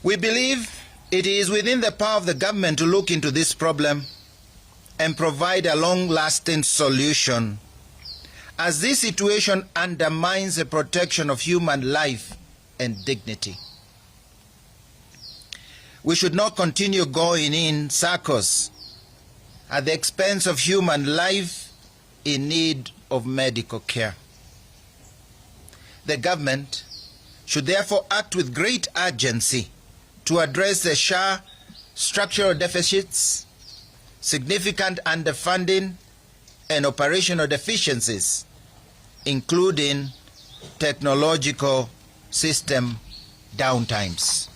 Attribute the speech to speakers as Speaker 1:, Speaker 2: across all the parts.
Speaker 1: We believe it is within the power of the government to look into this problem and provide a long-lasting solution, as this situation undermines the protection of human life and dignity. We should not continue going in circles at the expense of human life in need of medical care. The government should therefore act with great urgency to address the structural deficits, significant underfunding, and operational deficiencies, including technological system downtimes.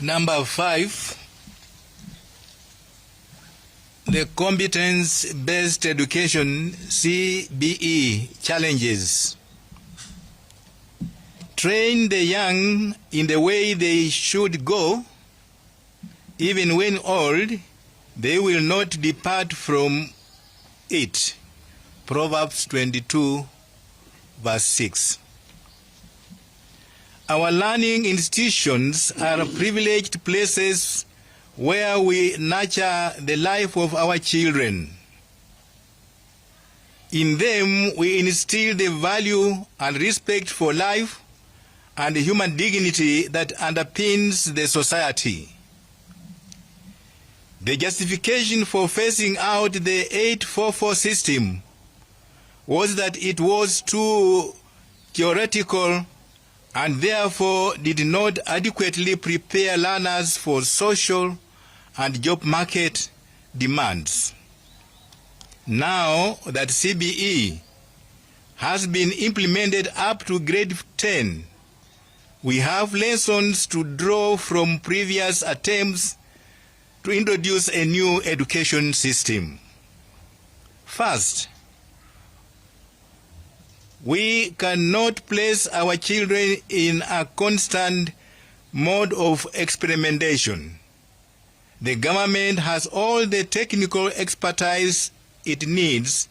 Speaker 2: Number 5, the competence-based education CBE challenges. Train the young in the way they should go. Even when old, they will not depart from it. Proverbs 22, verse 6. Our learning institutions are privileged places where we nurture the life of our children. In them, we instill the value and respect for life and human dignity that underpins the society. The justification for phasing out the 844 system was that it was too theoretical and therefore did not adequately prepare learners for social and job market demands. Now that CBE has been implemented up to grade 10, we have lessons to draw from previous attempts to introduce a new education system. First, we cannot place our children in a constant mode of experimentation. The government has all the technical expertise it needs,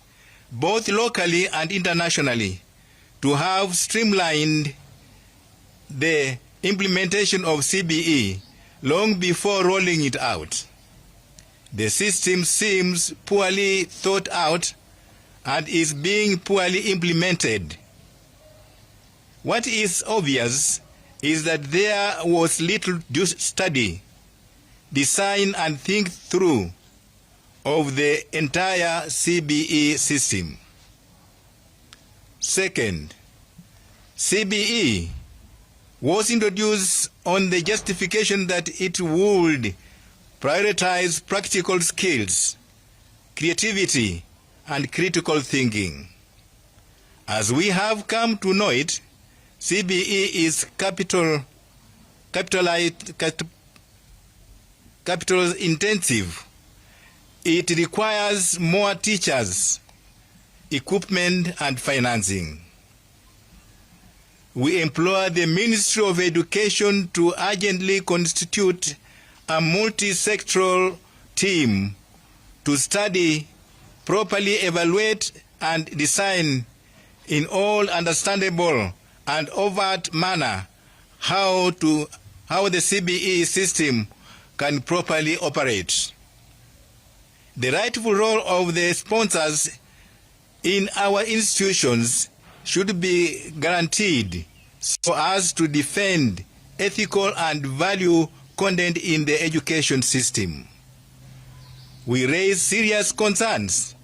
Speaker 2: both locally and internationally, to have streamlined the implementation of CBE long before rolling it out. The system seems poorly thought out and is being poorly implemented. What is obvious is that there was little study, design and think through of the entire CBE system. Second, CBE was introduced on the justification that it would prioritize practical skills, creativity, and critical thinking. As we have come to know it, CBE is capital intensive. It requires more teachers, equipment, and financing. We implore the Ministry of Education to urgently constitute a multi-sectoral team to study, properly evaluate, and design in all understandable and overt manner how the CBE system can properly operate. The rightful role of the sponsors in our institutions should be guaranteed so as to defend ethical and value content in the education system. We raise serious concerns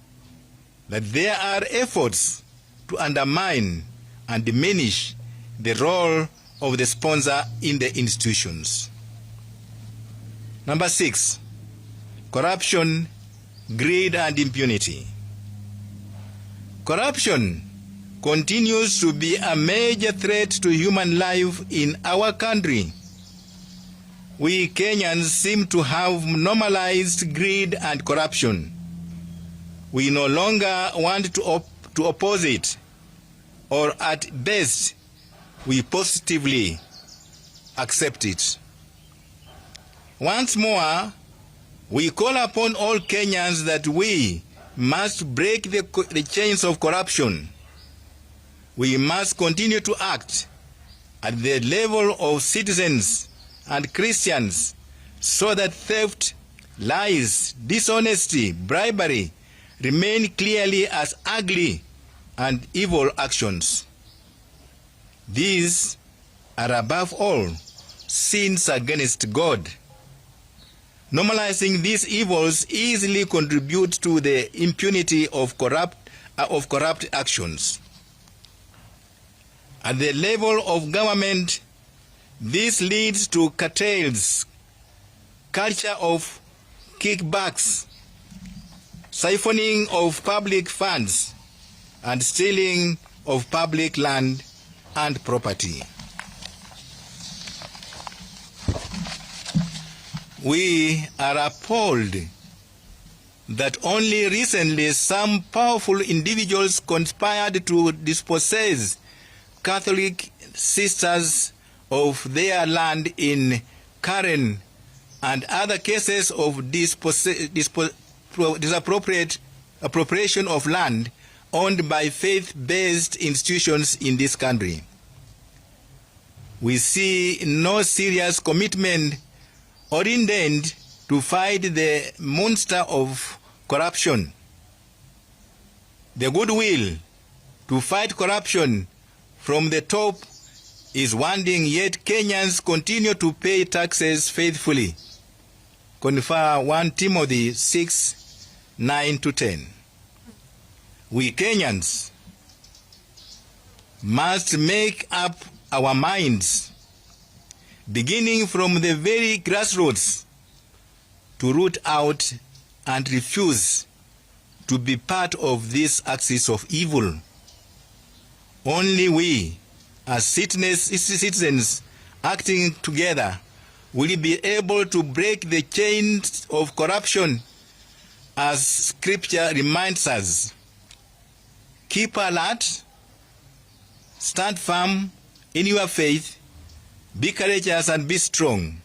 Speaker 2: that there are efforts to undermine and diminish the role of the sponsor in the institutions. Number 6, corruption, greed, and impunity. Corruption continues to be a major threat to human life in our country. We Kenyans seem to have normalized greed and corruption. We no longer want to oppose it, or at best, we positively accept it. Once more, we call upon all Kenyans that we must break the chains of corruption. We must continue to act at the level of citizens and Christians so that theft, lies, dishonesty, bribery remain clearly as ugly and evil actions. These are above all sins against God. Normalizing these evils easily contributes to the impunity of corrupt actions. At the level of government, this leads to cartels, culture of kickbacks, siphoning of public funds, and stealing of public land and property. We are appalled that only recently some powerful individuals conspired to dispossess Catholic sisters of their land in Karen and other cases of appropriation of land owned by faith-based institutions in this country. We see no serious commitment or intent to fight the monster of corruption. The goodwill to fight corruption from the top is wanting, yet Kenyans continue to pay taxes faithfully. Confer 1 Timothy 6, 9-10. We Kenyans must make up our minds, beginning from the very grassroots, to root out and refuse to be part of this axis of evil. Only we, as citizens acting together, will be able to break the chains of corruption, as Scripture reminds us. Keep alert, stand firm in your faith, be courageous and be strong.